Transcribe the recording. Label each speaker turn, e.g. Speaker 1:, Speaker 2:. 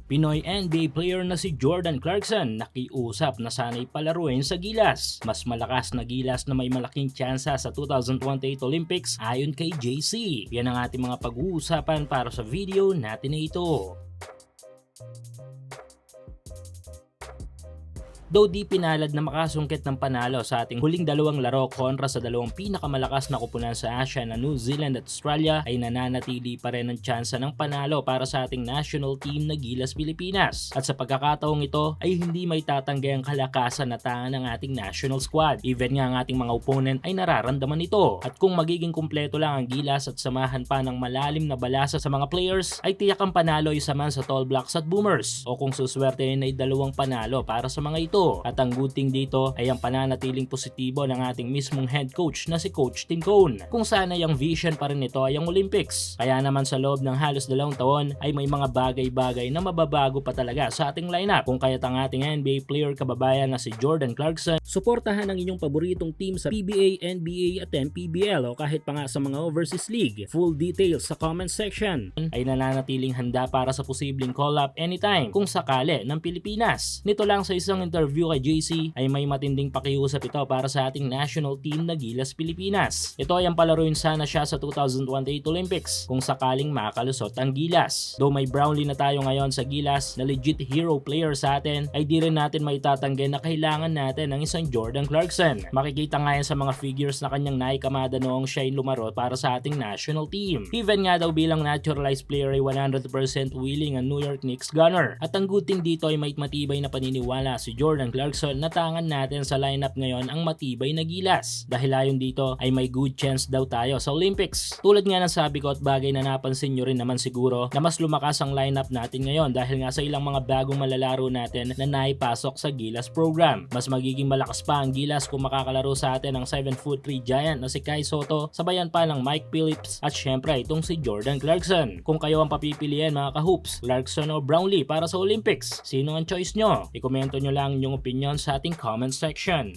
Speaker 1: Pinoy NBA player na si Jordan Clarkson nakiusap na sana'y palaruin sa gilas. Mas malakas na gilas na may malaking tsansa sa 2028 Olympics ayon kay JC. Yan ang ating mga pag-uusapan para sa video natin na ito. Though di pinalad na makasungkit ng panalo sa ating huling dalawang laro kontra sa dalawang pinakamalakas na kupunan sa Asia na New Zealand at Australia, ay nananatili pa rin ang tsansa ng panalo para sa ating national team na Gilas Pilipinas. At sa pagkakataong ito ay hindi may tatanggi ang kalakasan na tangan ng ating national squad. Even nga ang ating mga opponent ay nararamdaman ito. At kung magiging kumpleto lang ang Gilas at samahan pa ng malalim na balasa sa mga players, ay tiyak ang panalo isa man sa Tall Blacks at Boomers. O kung suswertein ay dalawang panalo para sa mga ito. At ang good thing dito ay ang pananatiling positibo ng ating mismong head coach na si Coach Tim Cone, kung sana yung vision pa rin ito ay ang Olympics. Kaya naman sa loob ng halos 2 taon ay may mga bagay-bagay na mababago pa talaga sa ating lineup. Kung kaya't ang ating NBA player kababayan na si Jordan Clarkson, suportahan ang inyong paboritong team sa PBA, NBA at MPBL o kahit pa nga sa mga overseas league. Full details sa comment section. Ay nananatiling handa para sa posibleng call-up anytime kung sakali ng Pilipinas. Nito lang sa isang interview kay JC ay may matinding pakiusap ito para sa ating national team na Gilas Pilipinas. Ito ay ang palaruin sana siya sa 2028 Olympics kung sakaling makalusot ang Gilas. Though may Brownlee na tayo ngayon sa Gilas na legit hero player sa atin, ay di rin natin may tatanggi na kailangan natin ng isang Jordan Clarkson. Makikita nga yan sa mga figures na kanyang naikamada noong siya ay lumaro para sa ating national team. Even nga daw bilang naturalized player ay 100% willing ang New York Knicks gunner. At ang good thing dito ay may matibay na paniniwala si Jordan Clarkson na tangan natin sa lineup ngayon ang matibay na Gilas. Dahil ayon dito ay may good chance daw tayo sa Olympics. Tulad nga ng sabi ko at bagay na napansin nyo rin naman siguro na mas lumakas ang lineup natin ngayon dahil nga sa ilang mga bagong malalaro natin na naipasok sa Gilas program. Mas magiging malakas pa ang Gilas kung makakalaro sa atin ang 7'3" giant na si Kai Sotto, sabayan pa ng Mike Phillips at syempre itong si Jordan Clarkson. Kung kayo ang papipiliin mga ka-hoops, Clarkson o Brownlee para sa Olympics, sino ang choice nyo? I-komento nyo lang yung opinion sa ating comment section.